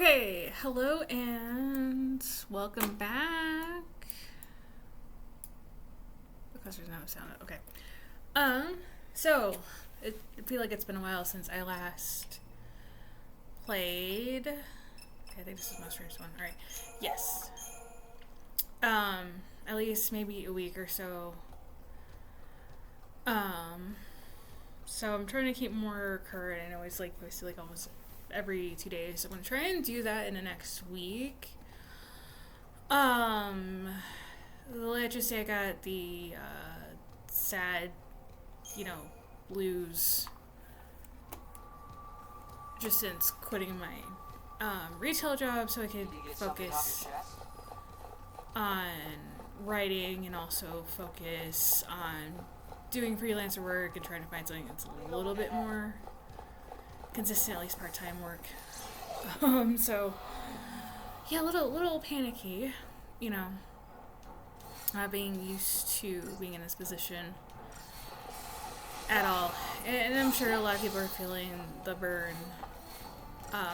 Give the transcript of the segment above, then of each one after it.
Okay, hello and welcome back. Because there's no sound. Okay. So I feel like it's been a while since I last played. Okay, I think this is the most recent one. All right. Yes. At least maybe a week or so. So I'm trying to keep more current. I know it's like posted like almost every 2 days. I'm gonna try and do that in the next week. Let's just say I got the sad, blues just since quitting my retail job, so I could focus on writing and also focus on doing freelancer work and trying to find something that's a little bit more consistent, at least part-time work. So yeah, a little panicky, not being used to being in this position at all. And I'm sure a lot of people are feeling the burn,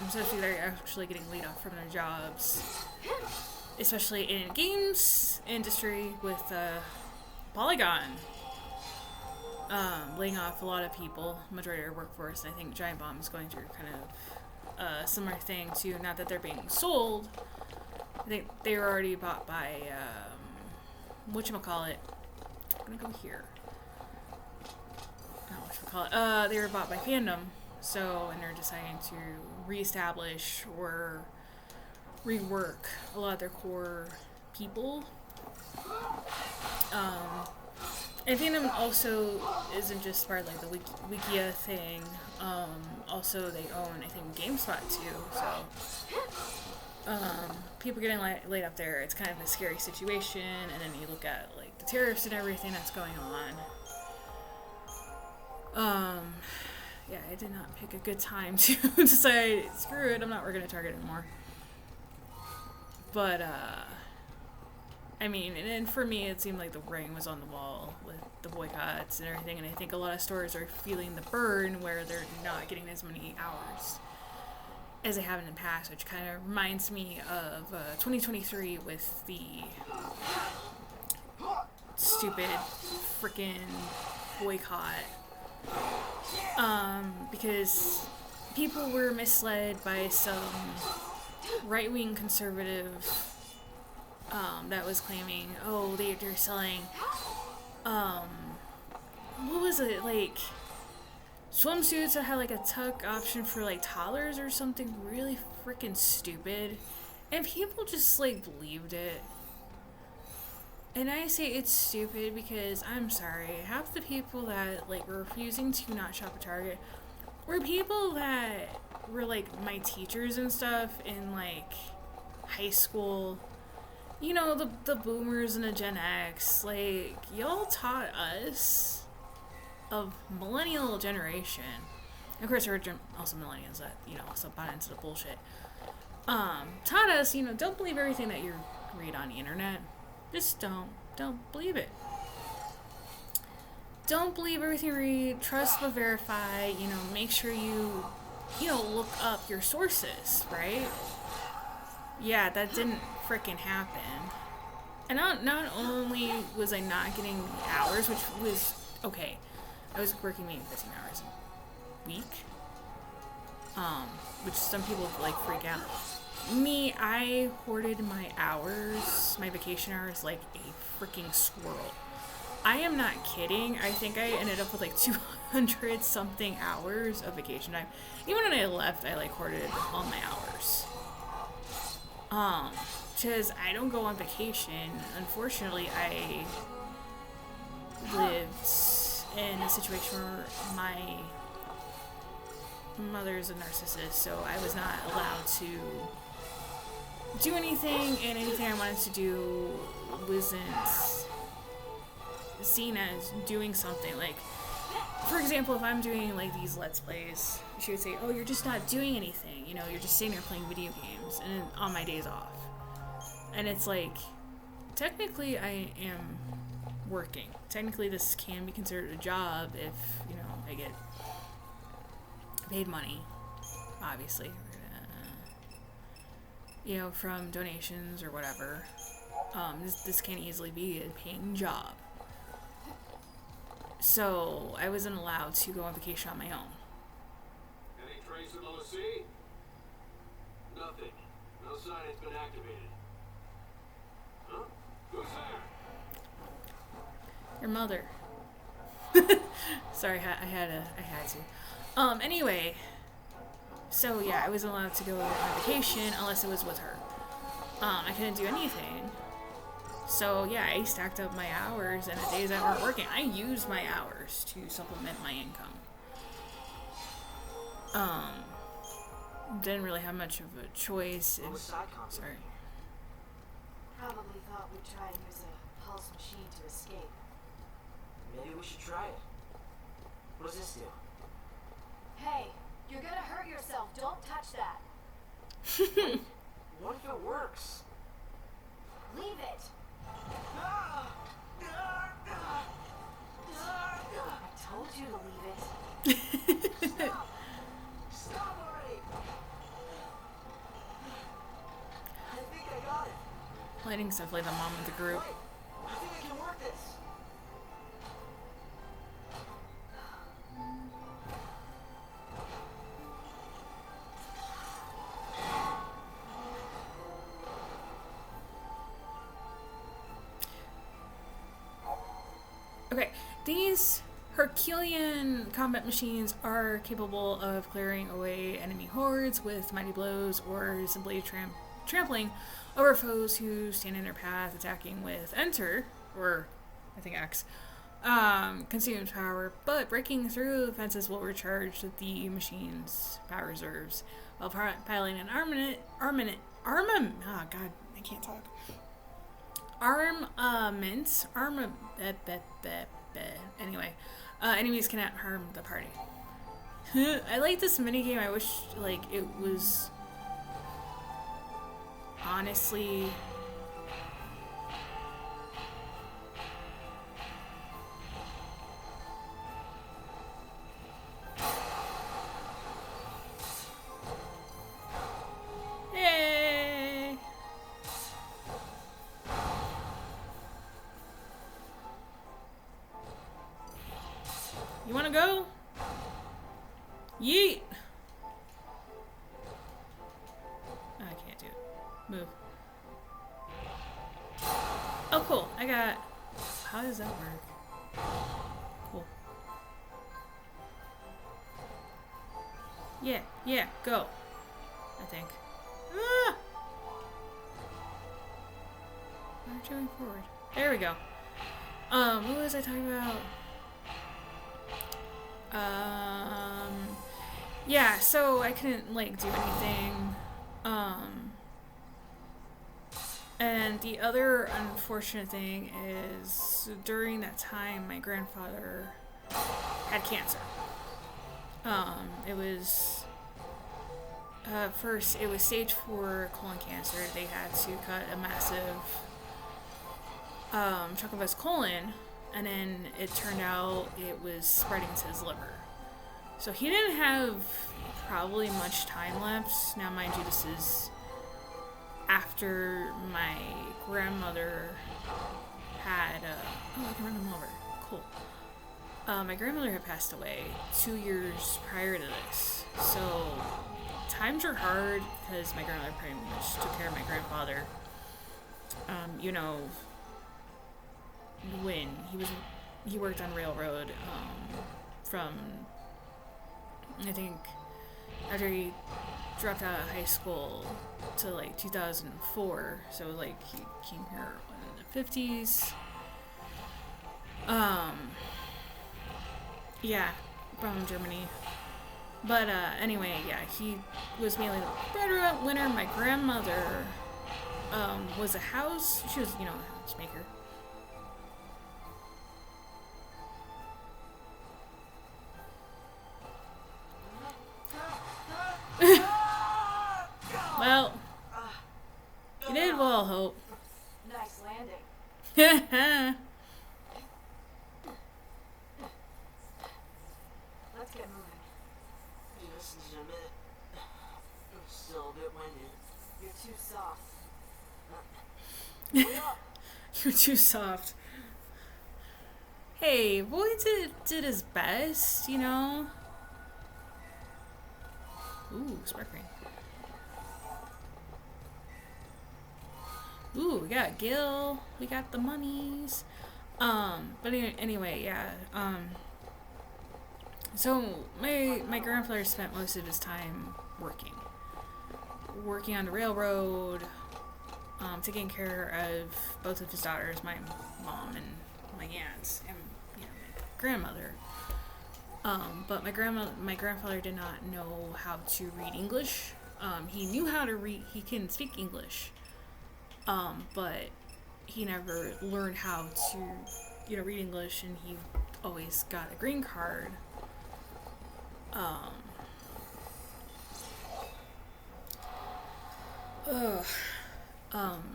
especially they're actually getting laid off from their jobs, especially in games industry with Polygon laying off a lot of people, majority of their workforce. And I think Giant Bomb is going through kind of a similar thing too. Not that they're being sold. I think they were already bought by whatchamacallit. I'm gonna go here. They were bought by Fandom, and they're deciding to reestablish or rework a lot of their core people. And Fandom also isn't just part of like the Wikia thing. Also, they own, I think, GameSpot too. So people getting laid up there, it's kind of a scary situation. And then you look at like the tariffs and everything that's going on. Yeah, I did not pick a good time to decide, screw it, I'm not working at Target anymore. But I mean, and for me, it seemed like the writing was on the wall with the boycotts and everything, and I think a lot of stores are feeling the burn where they're not getting as many hours as they have in the past, which kind of reminds me of 2023 with the stupid freaking boycott. Because people were misled by some right-wing conservative that was claiming, they're selling, what was it, like, swimsuits that had, like, a tuck option for, like, toddlers or something really freaking stupid, and people just, like, believed it. And I say it's stupid because, I'm sorry, half the people that, like, were refusing to not shop at Target were people that were, like, my teachers and stuff in, like, high school. The boomers and the Gen X, like, y'all taught us, of millennial generation, and of course there were also millennials that, also bought into the bullshit, taught us, don't believe everything that you read on the internet. Just don't believe it. Don't believe everything you read, trust but verify, make sure you, look up your sources, right? Yeah, that didn't freaking happen. And not only was I not getting hours, which was okay, I was working maybe 15 hours a week, which some people like freak out. Me, I hoarded my hours, my vacation hours, like a freaking squirrel. I am not kidding. I think I ended up with like 200 something hours of vacation time. Even when I left, I like hoarded all my hours. Because I don't go on vacation. Unfortunately, I lived in a situation where my mother's a narcissist, so I was not allowed to do anything, and anything I wanted to do wasn't seen as doing something. Like, for example, if I'm doing like these Let's Plays, she would say, you're just not doing anything, you're just sitting there playing video games and on my days off. And it's like, technically I am working. Technically this can be considered a job if, I get paid money, obviously. you know, from donations or whatever. This can't easily be a paying job. So I wasn't allowed to go on vacation on my own. Any trace of the sea? Nothing. No sign it's been activated. Huh? Who's there? Your mother. Sorry, I had to. Anyway, so yeah, I wasn't allowed to go on vacation unless it was with her. I couldn't do anything. So yeah, I stacked up my hours, and the days I weren't working, I used my hours to supplement my income. Didn't really have much of a choice. Sorry. Probably thought we'd try and use a pulse machine to escape. Maybe we should try it. What does this do? Hey, you're gonna hurt yourself. Don't touch that. What if it works? Leave it. I told you to leave it. Stop. Stop already. I think I got it. Lighting's definitely the mom of the group. Wait, I think I can work this. Okay, these Herculean combat machines are capable of clearing away enemy hordes with mighty blows or simply trampling over foes who stand in their path, attacking with Enter, or I think X, consumes power, but breaking through fences will recharge the machine's power reserves while piling an armament, oh god, I can't talk. Anyway, enemies cannot harm the party. I like this minigame. I wish, like, it was honestly yay! You wanna go? Yeet! I can't do it. Move. Oh, cool. I got... How does that work? Cool. Yeah, go. I think. Ah! I'm going forward. There we go. What was I talking about? Yeah, so I couldn't, like, do anything. And the other unfortunate thing is during that time, my grandfather had cancer. It was, first, it was stage 4 colon cancer. They had to cut a massive, chunk of his colon, and then it turned out it was spreading to his liver. So he didn't have probably much time left. Now, mind you, this is after my grandmother had, oh, I can run them over. Cool. My grandmother had passed away 2 years prior to this. So times are hard because my grandmother pretty much took care of my grandfather. You know, when he worked on railroad, from, I think, after he dropped out of high school to like 2004, so like he came here in the 50s. Yeah, from Germany. But anyway, yeah, he was mainly the breadwinner. My grandmother was she was, you know, a housemaker. Well, you did well, Hope. Nice landing. Let's get moving. Just a minute. I'm still a bit winded. You're too soft. You're too soft. Hey, boy did his best, you know? Ooh, sparkling. Ooh, we got Gil. We got the monies. But anyway, yeah. So my grandfather spent most of his time working on the railroad, taking care of both of his daughters, my mom and my aunts, and my grandmother. But my grandfather did not know how to read English. He knew how to read. He can speak English. But he never learned how to, read English, and he always got a green card.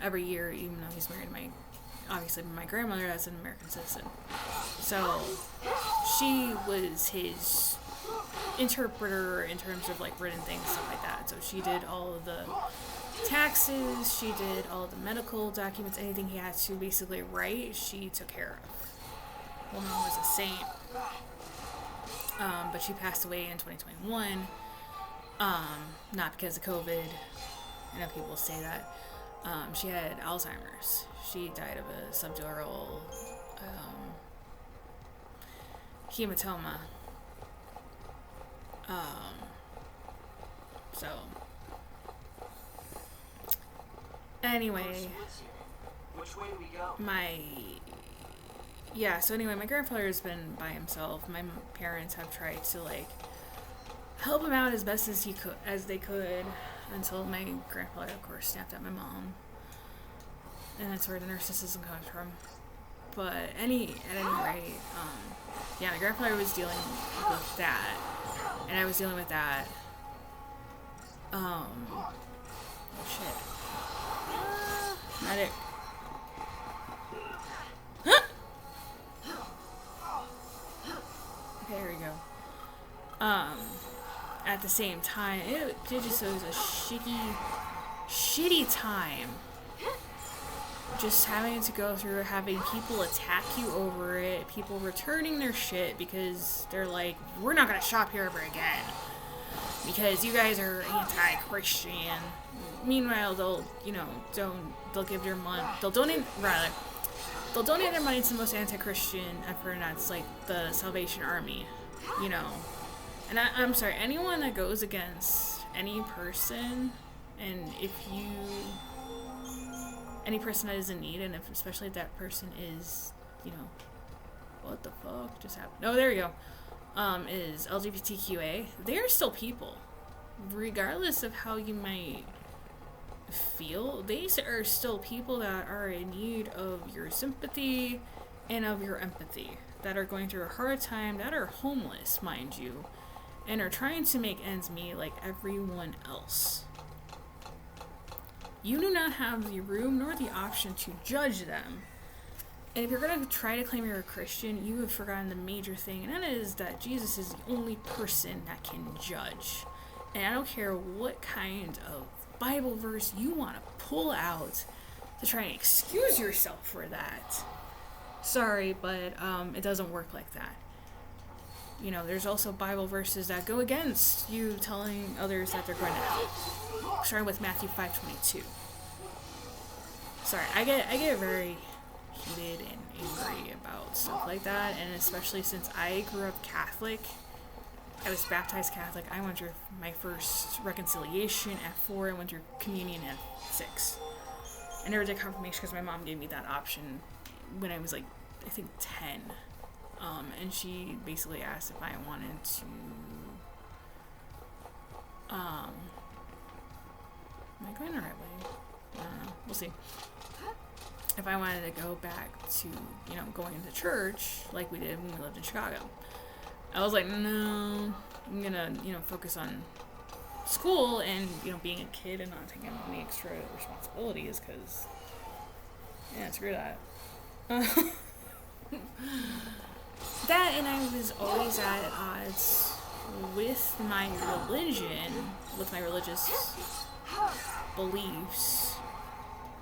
Every year, even though he's married to my grandmother, that's an American citizen. So she was his interpreter in terms of like written things, stuff like that. So she did all of the taxes, she did all of the medical documents, anything he had to basically write, she took care of. Woman was a saint. But she passed away in 2021. Not because of COVID. I know people say that. She had Alzheimer's. She died of a subdural hematoma. So anyway, Which way do we go? my grandfather has been by himself. My parents have tried to like help him out as best as they could until my grandfather, of course, snapped at my mom. And that's where the narcissism comes from. But at any rate, my grandfather was dealing with that, and I was dealing with that. Oh shit. Medic. Okay, here we go. At the same time, it was a shitty time. Just having to go through having people attack you over it, people returning their shit because they're like, we're not gonna shop here ever again because you guys are anti-Christian. Meanwhile, they'll give their money, they'll donate their money to the most anti-Christian effort, and that's like the Salvation Army, And I'm sorry, anyone that goes against any person, and any person that is in need, and especially if that person is, what the fuck just happened? Oh, there we go. Is LGBTQA, they are still people. Regardless of how you might feel, they are still people that are in need of your sympathy and of your empathy, that are going through a hard time, that are homeless, mind you, and are trying to make ends meet like everyone else. You do not have the room nor the option to judge them. And if you're going to try to claim you're a Christian, you have forgotten the major thing, and that is that Jesus is the only person that can judge. And I don't care what kind of Bible verse you want to pull out to try and excuse yourself for that. Sorry, but it doesn't work like that. There's also Bible verses that go against you telling others that they're going to hell. Starting with Matthew 5:22. Sorry, I get very heated and angry about stuff like that, and especially since I grew up Catholic. I was baptized Catholic. I went through my first reconciliation at 4. I went through communion at 6. I never did confirmation because my mom gave me that option when I was like, I think 10. And she basically asked if I wanted to, am I going the right way? I don't know. We'll see. If I wanted to go back to, going into church like we did when we lived in Chicago. I was like, no, I'm gonna, focus on school and, being a kid and not taking on any extra responsibilities because, screw that. That, and I was always at odds with my religion, with my religious beliefs,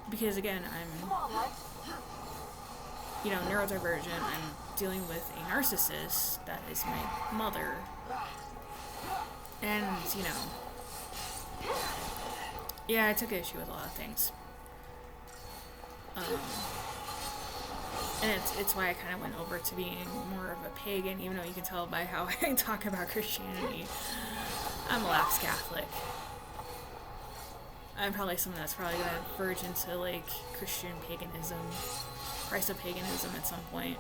because again, I'm, you know, neurodivergent. I'm dealing with a narcissist that is my mother, and you know, yeah, I took issue with a lot of things. And it's why I kind of went over to being more of a pagan, even though you can tell by how I talk about Christianity. I'm a lapsed Catholic. I'm probably someone that's probably going to verge into, like, Christian paganism, Christo-paganism at some point.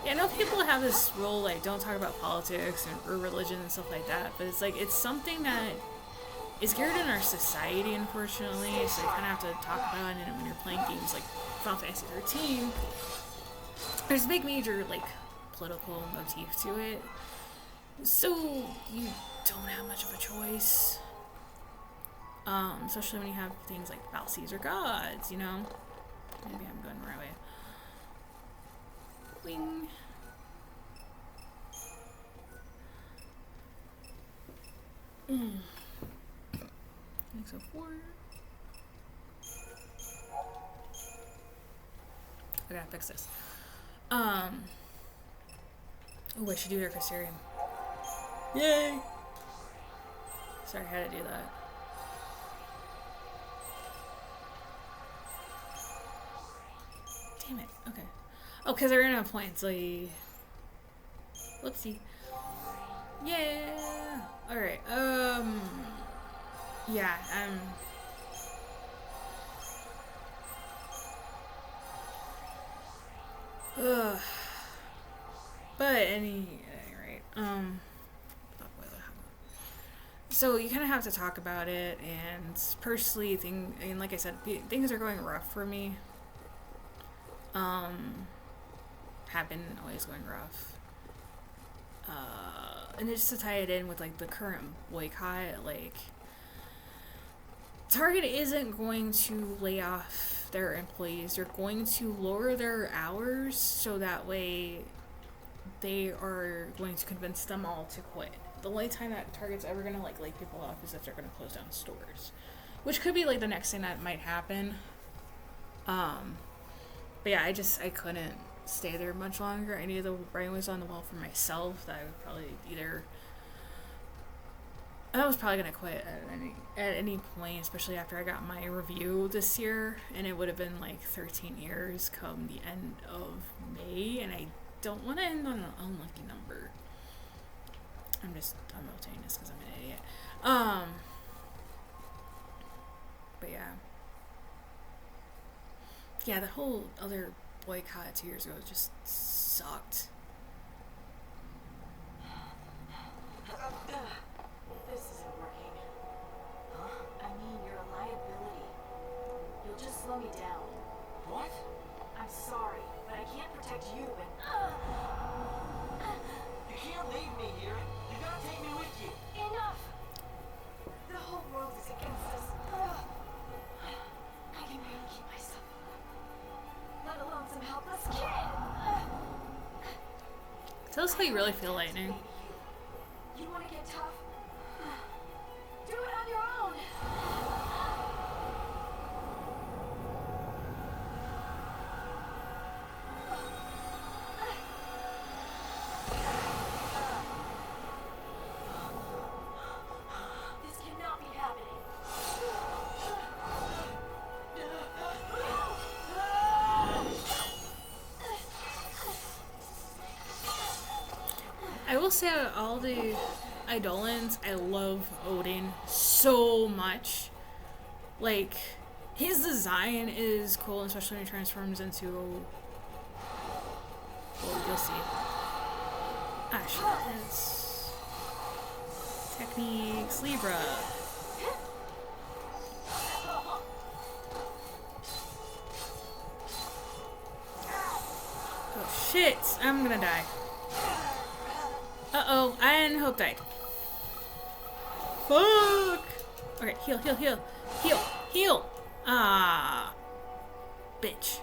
Yeah, I know people have this rule, like, don't talk about politics or religion and stuff like that, but it's like, it's something that is geared in our society, unfortunately, so you kind of have to talk about it when you're playing games like Final Fantasy XIII. There's a big major, like, political motif to it, so you don't have much of a choice. Especially when you have things like fallacies or gods, you know? Maybe I'm going the right way. Wing. So 4. I gotta fix this. Oh, I should do Arcosterium. Yay! Sorry, I had to do that. Damn it. Okay. Oh, because I ran out of points. Like, whoopsie. Yeah. All right. Yeah. Ugh. But right. So you kind of have to talk about it, and personally, and like I said, things are going rough for me. Have been always going rough. And just to tie it in with, like, the current boycott, like, Target isn't going to lay off their employees. They're going to lower their hours so that way they are going to convince them all to quit. The only time that Target's ever going to, like, lay people off is if they're going to close down stores, which could be, like, the next thing that might happen. But yeah, I couldn't stay there much longer. I knew the writing was on the wall for myself, that I would probably I was probably gonna quit at any point, especially after I got my review this year, and it would have been like 13 years come the end of May, and I don't want to end on an unlucky number. I'm rotating this because I'm an idiot. But yeah, the whole other boycott 2 years ago just sucked. This isn't working. Huh? I mean, you're a liability. You'll just slow me down. What? I'm sorry, but I can't protect you and... You can't leave me here. You gotta take me with you. Enough! The whole world is against us. I can barely keep myself alive, let alone some helpless kid. Tell us how you really feel, Lightning. You want to get tough? Do it on your own. This cannot be happening. I will say, out of all the Eidolons, I love Odin so much. Like, his design is cool, especially when he transforms into... Well, you'll see. Ah, shit. It's... Techniques, Libra. Oh, shit. I'm gonna die. Uh-oh, and Hope died. Fuck! Okay, heal. Ah, bitch.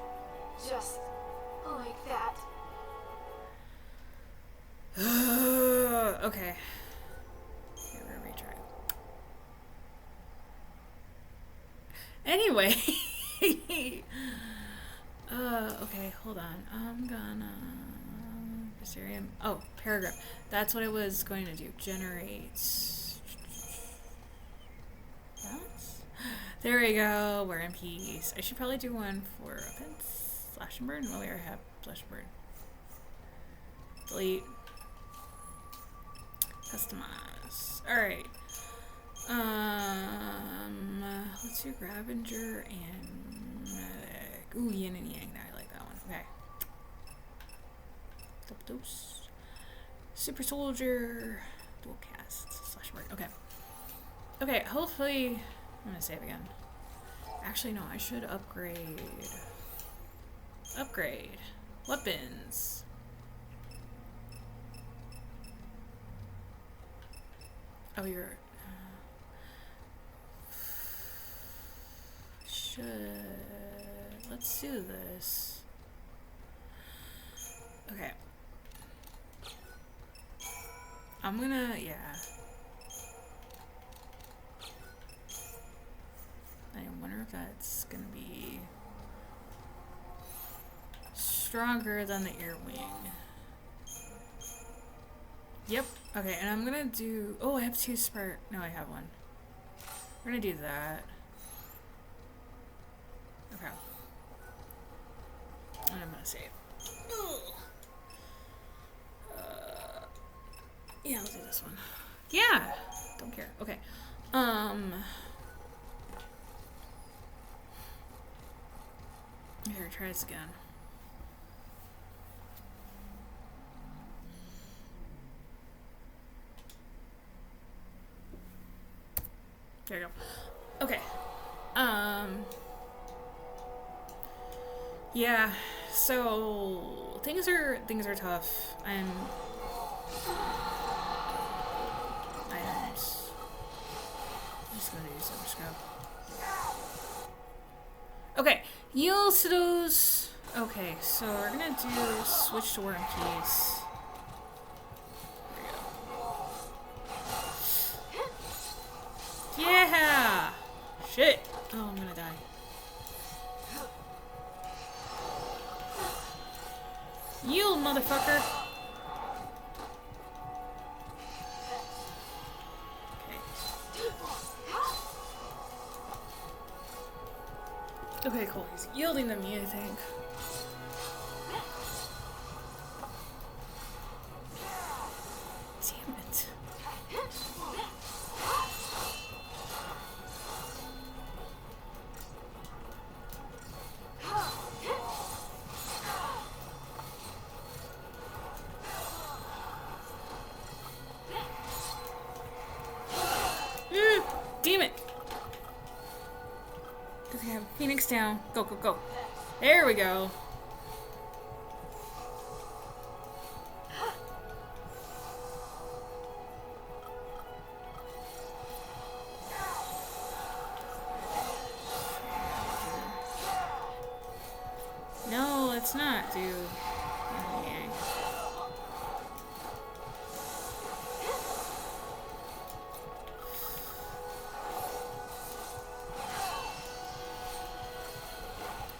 Just Like that. Okay. Okay, we're gonna retry. Anyway. Okay, hold on. I'm gonna... Mysterium. Oh, paragraph. That's what I was going to do. Generate... Balance? There we go. We're in peace. I should probably do one for offense. Slash and burn. Oh, we already have slash and burn. Delete. Customize. Alright. Let's do Gravenger and Medic. Ooh, Yin and Yang. I like that one. Okay. Double dose. Super Soldier. Dual cast. Slash burn. Okay. Okay, hopefully... I'm gonna save again. Actually, no, I should upgrade. Upgrade. Weapons. Oh, you're... should... Let's do this. Okay. I'm gonna... Yeah. I wonder if that's gonna be stronger than the air wing. Yep. Okay, and I'm gonna do... Oh, I have 2 spare... No, I have 1. We're gonna do that. Okay. And I'm gonna save. Yeah, I'll do this one. Yeah! Don't care. Okay. Here, try this again. There you go. Okay. Yeah. So things are tough. Items. I'm just gonna use some scope. Okay. Yields to those. Okay, so we're gonna do switch to War and Peace. There we go. Yeah! Shit! Oh, I'm gonna die. Yield, motherfucker! Okay, cool. He's yielding to me, I think. Damn it. Damn it. Okay, I have Phoenix down. Go, go, go. There we go. No, let's not, dude. Okay.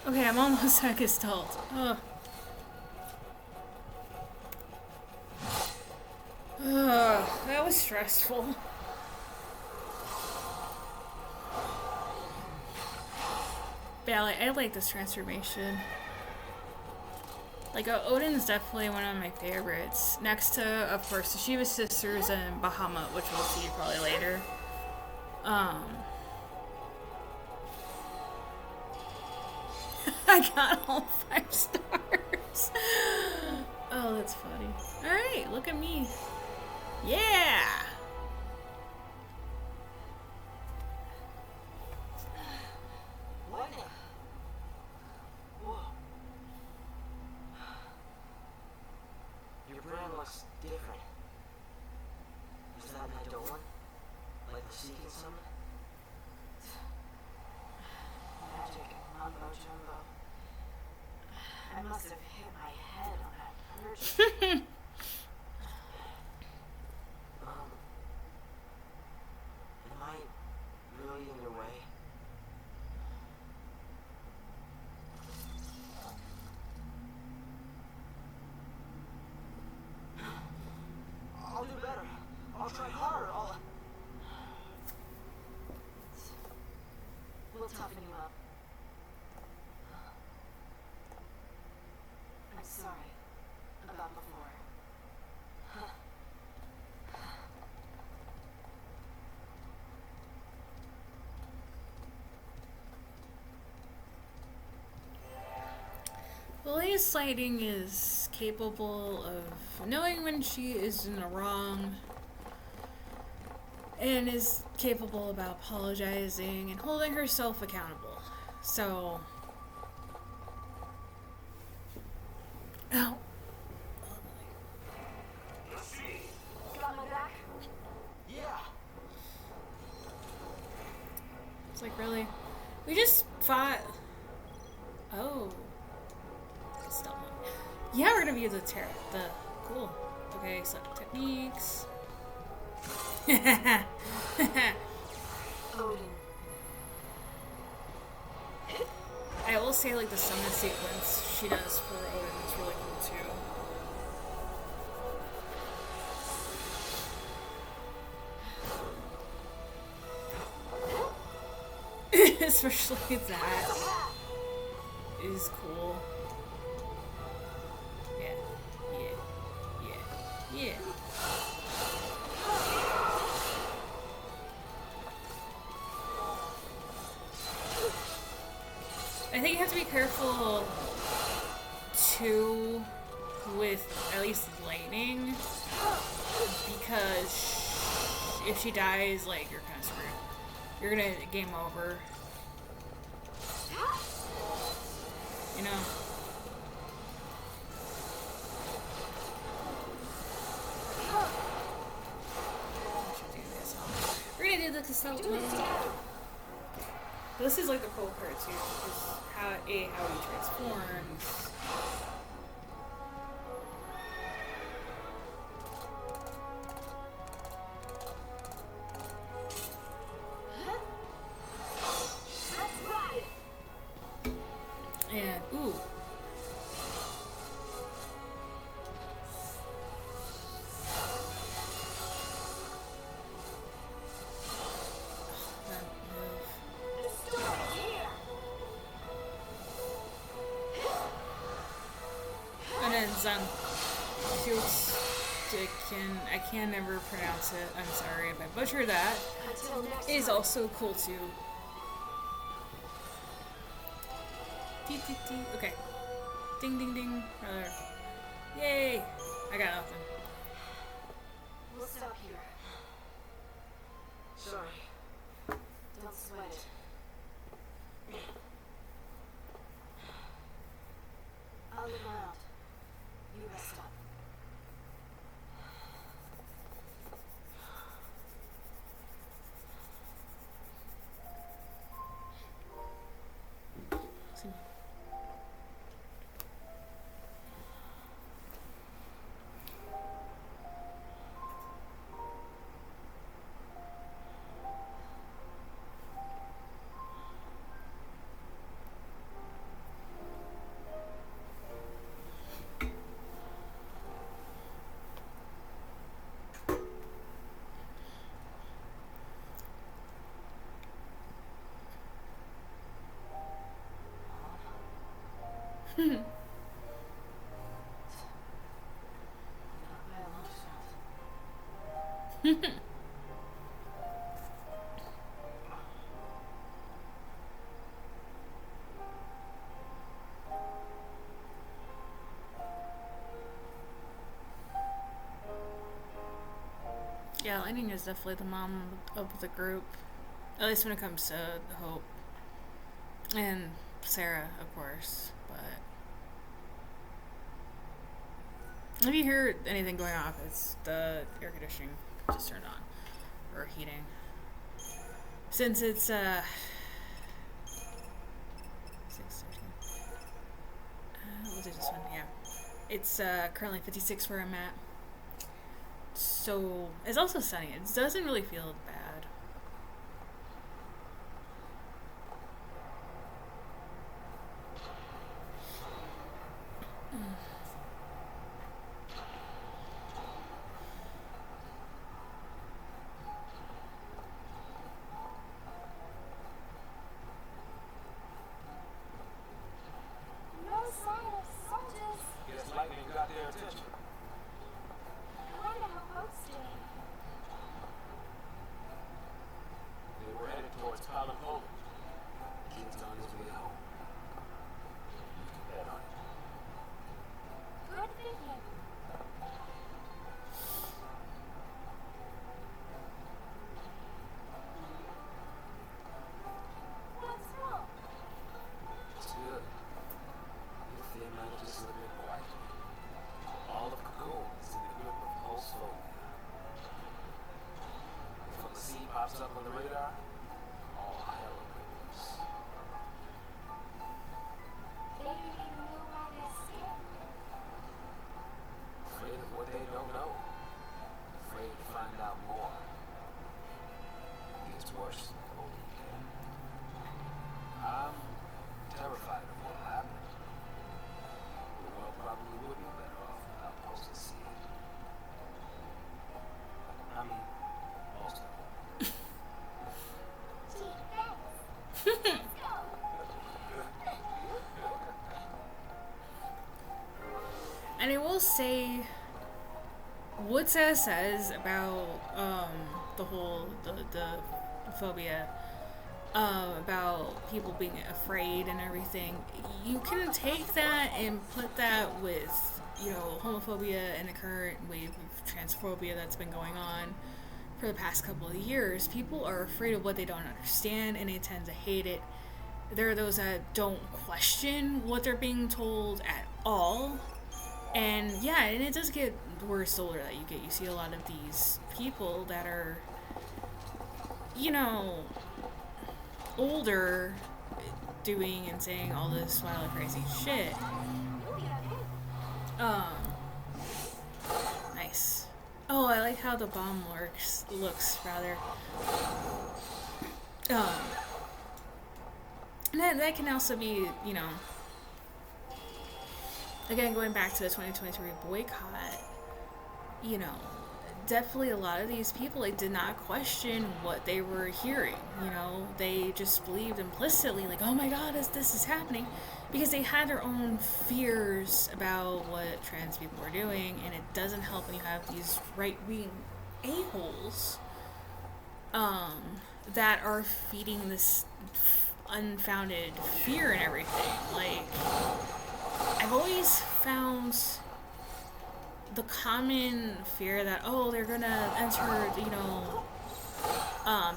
Okay, I'm almost at Gestalt. Ugh. Ugh, that was stressful. Yeah, I like this transformation. Like, Odin's definitely one of my favorites. Next to, of course, the Shiva Sisters and Bahamut, which we'll see probably later. I got all 5 stars. Oh, that's funny. Alright, look at me. Yeah! What? Whoa. Your brand looks different. Is that Madolan? Like the Seeking Summon? Magic, mumbo jumbo. I must have hit my head on that purchase. Am I really in your way? I'll do better. I'll try harder. We'll toughen you up. I'm sorry about before. The latest sighting is capable of knowing when she is in the wrong and is capable about apologizing and holding herself accountable. So... Ow. Got my back? Yeah. It's like, really? We just fought... Oh. Still not. Yeah, we're gonna be able to tear the... Cool. Okay, so techniques. Odin. I will say, like, the summon sequence she does for Odin is really cool, too. Especially that is cool. Yeah. Yeah. Yeah. Yeah. I think you have to be careful too with at least lightning, because if she dies, like, you're kind of screwed. You're gonna game over. You know. We're gonna do this assault mode. This is like the cool part too, is how he transforms. And ooh. I can never pronounce it. I'm sorry if I butcher that. It is also cool too. Okay. Ding ding ding. Yay! I got nothing. We'll stop here. Sorry. Don't sweat it. I'll look around. You rest up. Yeah, Lightning is definitely the mom of the group. At least when it comes to Hope. And Sarah, of course. But if you hear anything going off, it's the air conditioning just turned on. Or heating. Since it's 6:13. was it this one? Yeah. It's currently 56 where I'm at. So it's also sunny. It doesn't really feel bad. No sign of soldiers. Guess lightning got their attention. I wonder how boats doing. They were headed towards Colin Poland. Kid's on his way home. You can bet on it. Good thinking. What's wrong? It's good. If they manage to slip in quietly. All of Cocoon is in the grip of pulse phobia. If a sea pops up on the radar, all hell will break loose. They don't even know why they're scared. Afraid of what they don't know. Afraid to find out more. It gets worse the older you get. I'm terrified of what will happen. The world probably would be better off without Pulse and Sea. I mean, most of them. Gee, thanks. Let's go. And I will say, what says about the whole the phobia, about people being afraid and everything. You can take that and put that with, you know, homophobia and the current wave of transphobia that's been going on for the past couple of years. People are afraid of what they don't understand and they tend to hate it. There are those that don't question what they're being told at all. And yeah, and it does get worse the older that you get. You see a lot of these people that are, you know, older, doing and saying all this wild crazy shit. Nice. Oh, I like how the bomb looks rather. And that can also be, you know, again, going back to the 2023 boycott, you know, definitely a lot of these people, like, did not question what they were hearing, you know, they just believed implicitly, like, oh my god, this is happening, because they had their own fears about what trans people were doing, and it doesn't help when you have these right-wing a-holes, that are feeding this unfounded fear and everything. Like, I've always found the common fear that, oh, they're gonna enter, you know,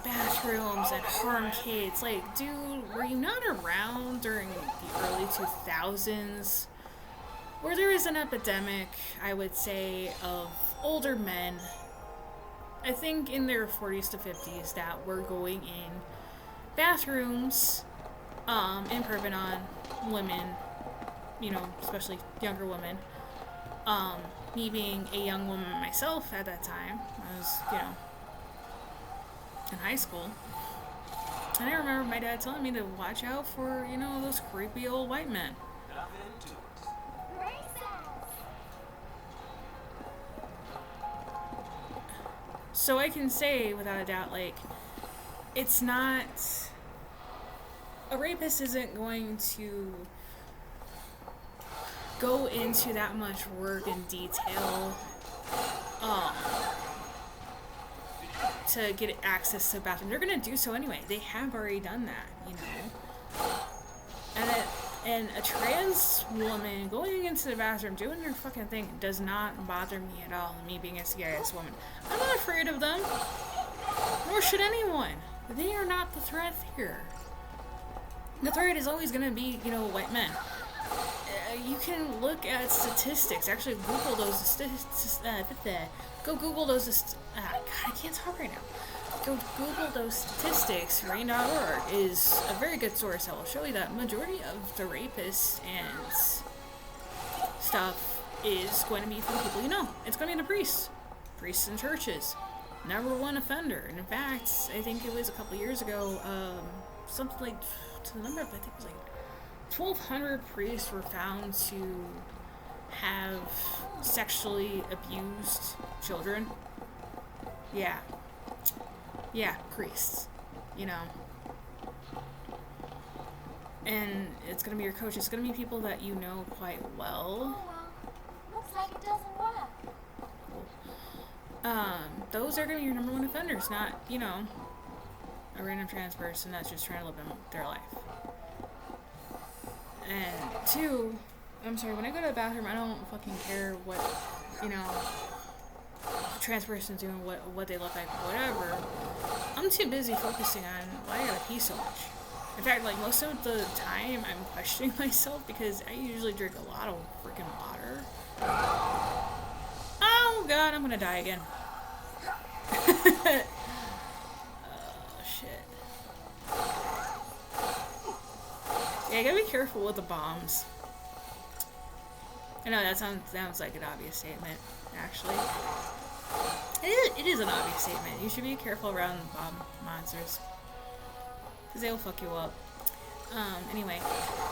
bathrooms and harm kids. Like, dude, were you not around during the early 2000s where there was an epidemic, I would say, of older men, I think in their 40s to 50s, that were going in bathrooms, improving on women, you know, especially younger women. Me being a young woman myself at that time, I was, you know, in high school. And I remember my dad telling me to watch out for, you know, those creepy old white men. Nothing to it. So I can say without a doubt, like, it's not, a rapist isn't going to go into that much work and detail to get access to the bathroom. They're gonna do so anyway. They have already done that, you know. And a trans woman going into the bathroom doing her fucking thing does not bother me at all. Me being a CIS woman, I'm not afraid of them. Nor should anyone. They are not the threat here. The threat is always gonna be, you know, white men. You can look at statistics. Actually, Google those statistics. Go Google those. God, I can't talk right now. Go Google those statistics. Rain.org is a very good source that will show you that majority of the rapists and stuff is going to be for the people you know. It's going to be the priests. Priests in churches. #1 offender. And in fact, I think it was a couple years ago, something like, to the number of, I think it was like 1,200 priests were found to have sexually abused children. Yeah. Yeah, priests. You know. And it's gonna be your coach. It's gonna be people that you know quite well. Oh, well, looks like it doesn't work. Those are gonna be your #1 offenders, not, you know, a random trans person that's just trying to live their life. And 2, I'm sorry, when I go to the bathroom, I don't fucking care what, you know, the trans person's doing, what they look like, whatever. I'm too busy focusing on why I gotta pee so much. In fact, like, most of the time, I'm questioning myself because I usually drink a lot of freaking water. Oh god, I'm gonna die again. Oh, shit. Yeah, you gotta be careful with the bombs. I know that sounds like an obvious statement, actually. It is an obvious statement. You should be careful around bomb monsters. Because they will fuck you up. Anyway.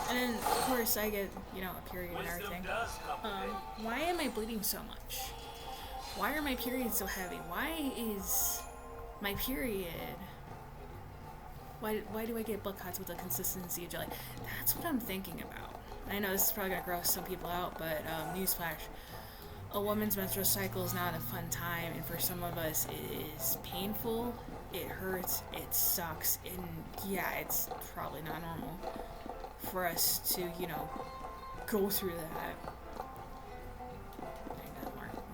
And then, of course, I get, you know, a period and everything. Why am I bleeding so much? Why are my periods so heavy? Why is my period... Why do I get blood clots with the consistency of jelly? That's what I'm thinking about. I know this is probably going to gross some people out, but newsflash. A woman's menstrual cycle is not a fun time, and for some of us it is painful, it hurts, it sucks, and yeah, it's probably not normal for us to, you know, go through that.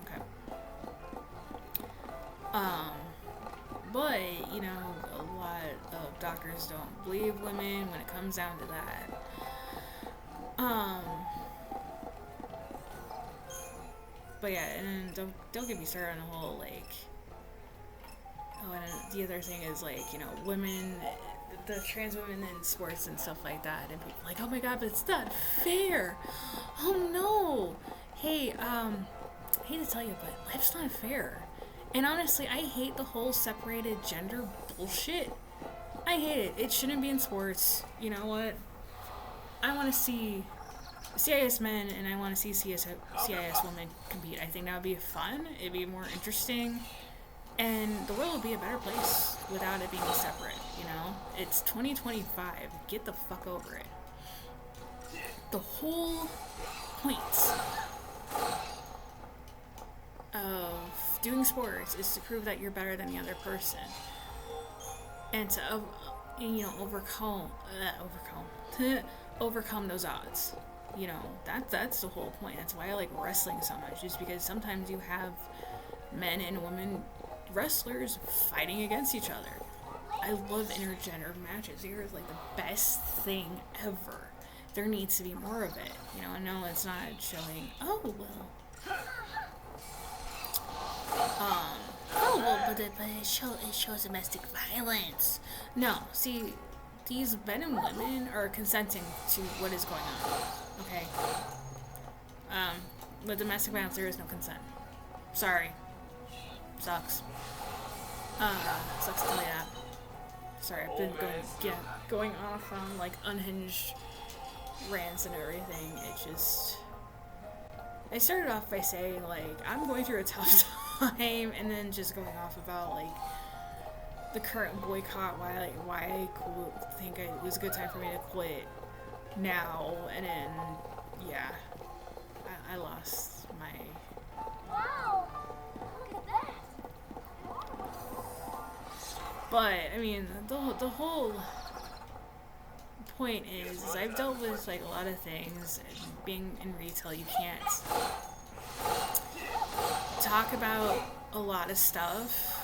Okay. But, you know, a lot of doctors don't believe women when it comes down to that. But yeah, and don't get me started on the whole, like, oh, and the other thing is, like, you know, women, the trans women in sports and stuff like that, and people are like, oh my god, but it's not fair. Oh no. Hey, I hate to tell you, but life's not fair. And honestly, I hate the whole separated gender bullshit. I hate it. It shouldn't be in sports. You know what? I want to see CIS men and I want to see CIS women compete. I think that would be fun. It'd be more interesting. And the world would be a better place without it being separate, you know? It's 2025. Get the fuck over it. The whole point of doing sports is to prove that you're better than the other person. And to, you know, overcome those odds. You know, that's the whole point. That's why I like wrestling so much, is because sometimes you have men and women wrestlers fighting against each other. I love intergender matches. They're like the best thing ever. There needs to be more of it. You know, I know it's not showing, but it shows domestic violence. No, see, these men and women are consenting to what is going on. Okay? With domestic violence, there is no consent. Sorry. Sucks. Sucks to tell you that. Sorry, I've been going off on, like, unhinged rants and everything. It just... I started off by saying, like, I'm going through a tough time, and then just going off about, like, the current boycott, why I think it was a good time for me to quit now, and then, yeah, I lost my... Wow! Look at that! But, I mean, the whole point is I've dealt with, like, a lot of things. Being in retail, you can't talk about a lot of stuff,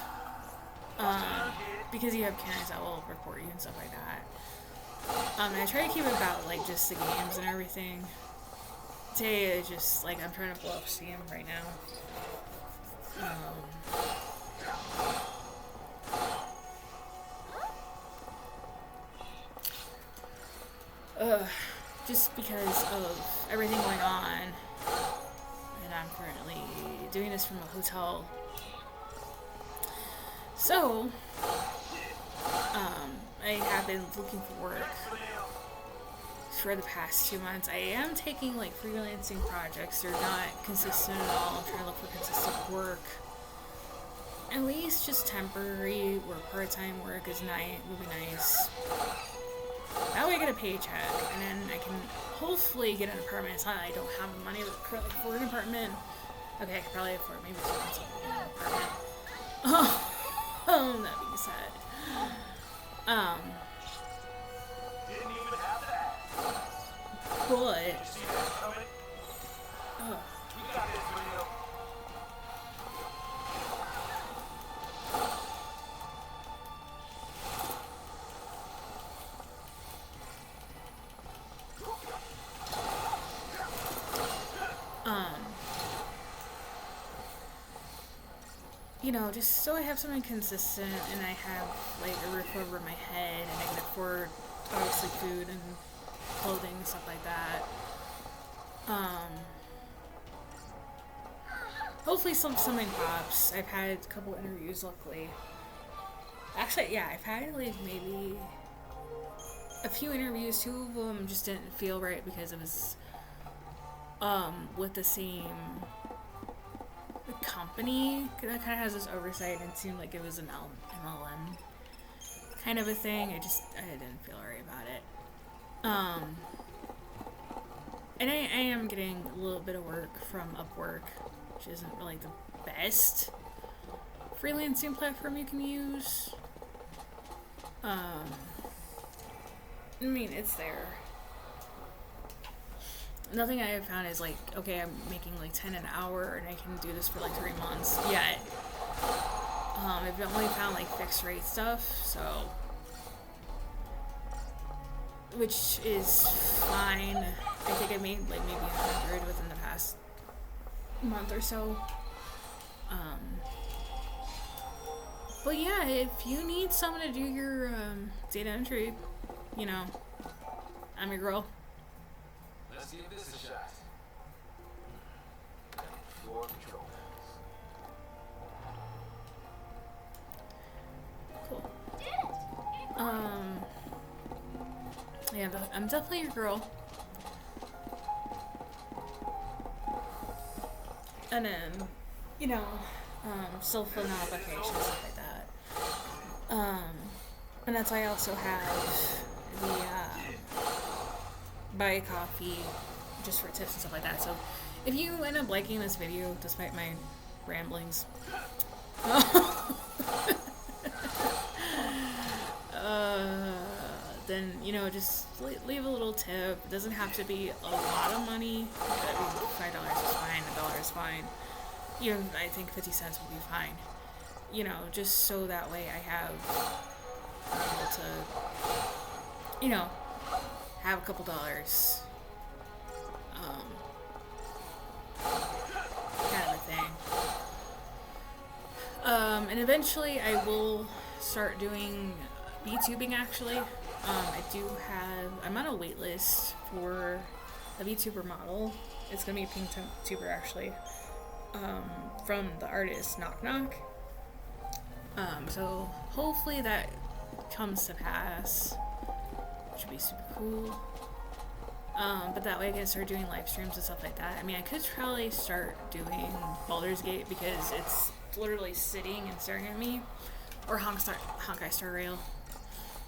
because you have Karens that will report you and stuff like that. And I try to keep it about, like, just the games and everything. Today, it's just, like, I'm trying to blow up Steam right now. Just because of everything going on. currently doing this from a hotel. So, I have been looking for work for the past 2 months. I am taking like freelancing projects. They're not consistent at all. I'm trying to look for consistent work. At least just temporary or part-time work is would be nice. That way I get a paycheck, and then I can hopefully get an apartment. It's not that I don't have the money to afford an apartment. Okay, I could probably afford maybe an apartment. That being said. Didn't even have that. But You see that coming? You got this video. you know, just so I have something consistent and I have like a roof over my head and I can afford obviously food and clothing and stuff like that. Hopefully something pops. I've had a couple interviews luckily. Actually, yeah, I've had like maybe a few interviews. 2 of them just didn't feel right because it was with the same company that kind of has this oversight, and it seemed like it was an MLM kind of a thing. I didn't feel right about it. And I am getting a little bit of work from Upwork, which isn't really the best freelancing platform you can use. I mean, it's there. Nothing I have found is like, okay, I'm making like 10 an hour and I can do this for like 3 months yet. I've only found like fixed rate stuff, so, which is fine. I think I made like maybe 100 within the past month or so. But yeah, if you need someone to do your data entry, you know, I'm your girl. Let's give this a shot. Floor control. Cool. Yeah, I'm definitely your girl. And then, you know, still filling out applications, stuff like that. And that's why I also have the buy a coffee just for tips and stuff like that. So if you end up liking this video despite my ramblings, then, you know, just leave a little tip. It doesn't have to be a lot of money. I mean, $5 is fine, $1 is fine. Even I think 50 cents will be fine. You know, just so that way I have able to, you know, have a couple dollars, kind of a thing. And eventually I will start doing VTubing actually. I'm on a wait list for a VTuber model. It's gonna be a pink tuber actually, from the artist Knock Knock. So hopefully that comes to pass, which would be super cool. But that way I can start doing live streams and stuff like that. I mean, I could probably start doing Baldur's Gate because it's literally sitting and staring at me, or Honkai Star Rail.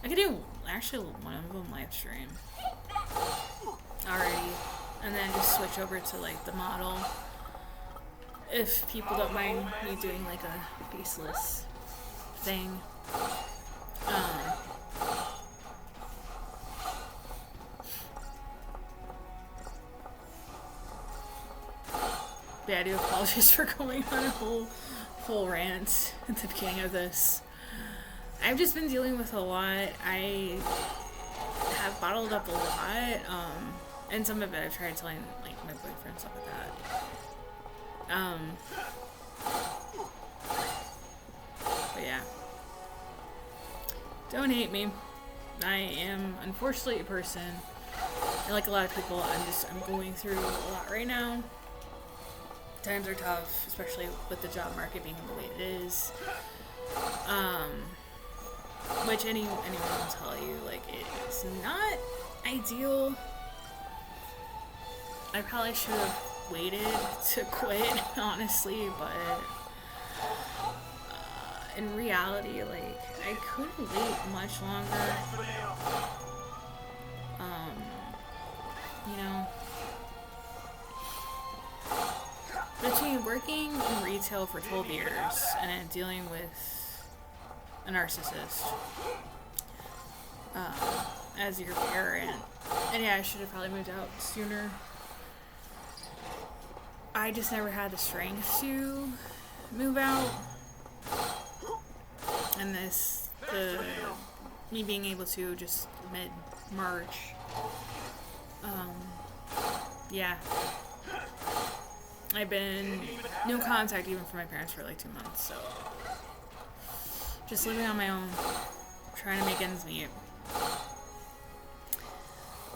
I could do actually one of them live stream already, and then just switch over to like the model if people don't mind me doing like a faceless thing. Yeah, I do apologize for going on a whole rant at the beginning of this. I've just been dealing with a lot. I have bottled up a lot, and some of it I've tried telling like my boyfriend, stuff like that. But yeah, don't hate me. I am unfortunately a person, and like a lot of people, I'm going through a lot right now. times are tough, especially with the job market being the way it is. Which anyone will tell you, like, it's not ideal. I probably should have waited to quit, honestly, but in reality, like, I couldn't wait much longer. You know, between working in retail for 12 years and then dealing with a narcissist as your parent, and yeah, I should have probably moved out sooner. I just never had the strength to move out, and me being able to just mid-March, yeah, I've been no contact even from my parents for like 2 months, so just living on my own, trying to make ends meet.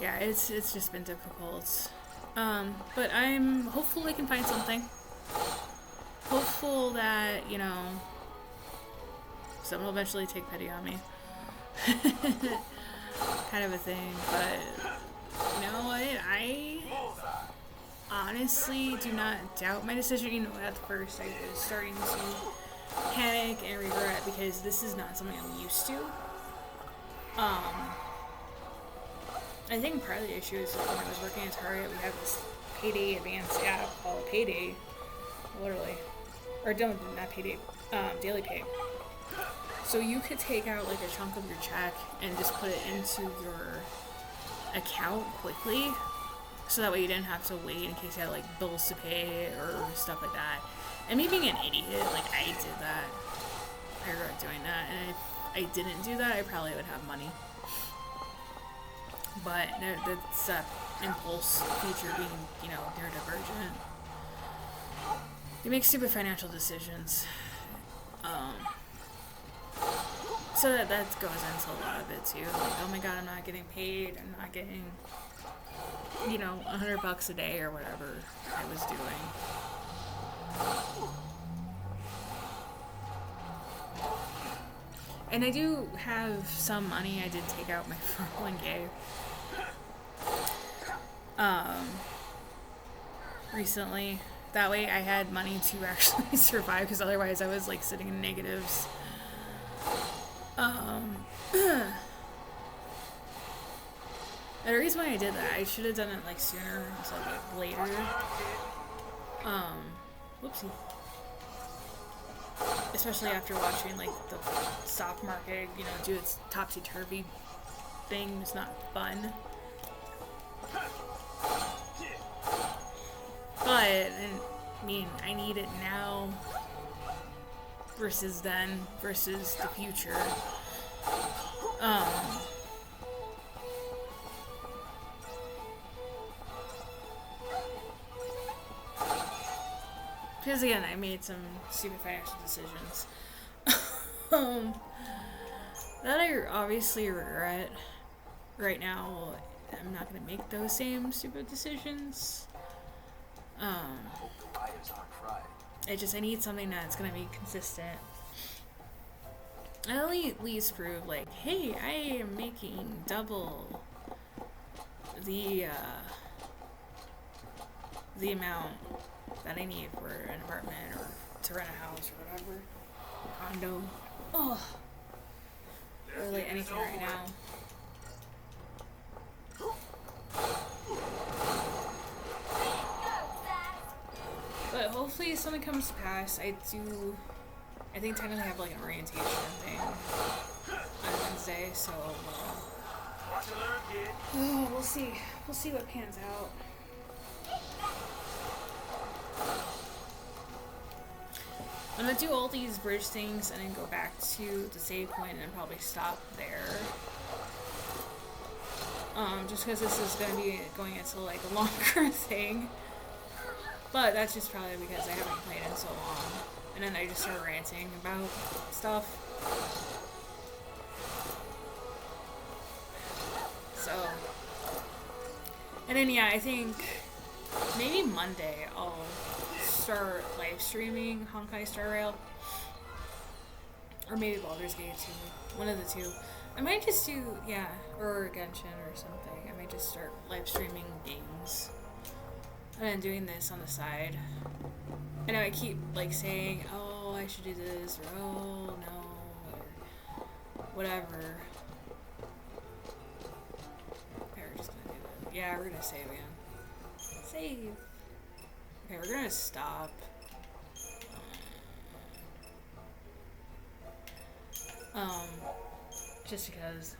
Yeah, it's just been difficult. But I'm hopeful I can find something. Hopeful that, you know, someone will eventually take pity on me. Kind of a thing, but you know what? I honestly do not doubt my decision. You know, at first I was starting to panic and regret because this is not something I'm used to. I think part of the issue is like when I was working at Target, we have this payday advance app called Payday, literally, or not Payday, Daily Pay. So you could take out like a chunk of your check and just put it into your account quickly, so that way you didn't have to wait in case you had like bills to pay or stuff like that. And me being an idiot, like I did that. I regret doing that, and if I didn't do that, I probably would have money. But that's that impulse feature being, you know, neurodivergent. You make stupid financial decisions. So that goes into a lot of it too. Like, oh my god, I'm not getting paid. I'm not getting, you know, $100 a day or whatever I was doing. And I do have some money. I did take out my 401k. Recently. That way I had money to actually survive, because otherwise I was like sitting in negatives. And the reason why I did that, I should have done it like sooner instead of like later. Whoopsie. Especially after watching like the stock market, you know, do its topsy-turvy thing. It's not fun. But, I mean, I need it now versus then versus the future. Because again, I made some stupid financial decisions that I obviously regret. Right now, I'm not going to make those same stupid decisions. I need something that's going to be consistent. I'll at least prove, like, hey, I am making double the amount that I need for an apartment or to rent a house or whatever, condo, or like anything right now. But hopefully something comes to pass. I think technically I have like an orientation thing on Wednesday, so we'll see. We'll see what pans out. I'm gonna do all these bridge things and then go back to the save point and probably stop there. Just because this is gonna be going into like a longer thing. But that's just probably because I haven't played in so long. And then I just start ranting about stuff. So. And then yeah, I think maybe Monday I'll start live streaming Honkai Star Rail. Or maybe Baldur's Gate 2. One of the two. I might just do, yeah, or Genshin or something. I might just start live streaming games. And then doing this on the side. I know I keep like saying, oh, I should do this, or oh, no, or whatever. Okay, we're just gonna do that. Yeah, we're gonna save again. Save. Okay, we're gonna stop. Just because.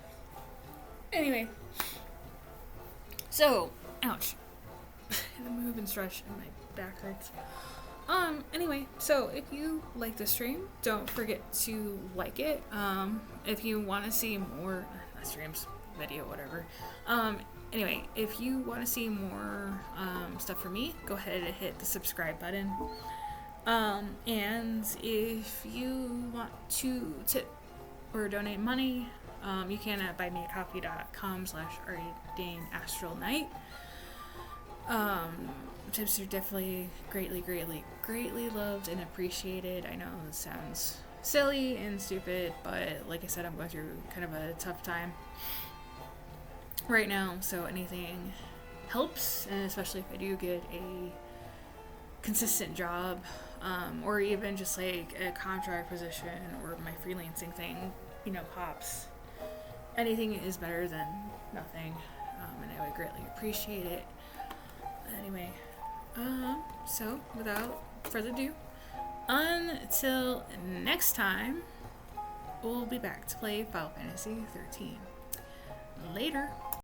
Anyway. So, ouch. I had to move and stretch and my back hurts. Anyway, so if you like the stream, don't forget to like it. If you want to see more, not streams, video, whatever. Anyway, if you want to see more, stuff from me, go ahead and hit the subscribe button. And if you want to tip or donate money, you can at buymeacoffee.com/ardaneastralnight. Tips are definitely greatly loved and appreciated. I know this sounds silly and stupid, but like I said, I'm going through kind of a tough time right now, so anything helps, and especially if I do get a consistent job, or even just like a contract position or my freelancing thing, you know, pops. Anything is better than nothing, and I would greatly appreciate it. Anyway, so without further ado, until next time, we'll be back to play Final Fantasy XIII. Later.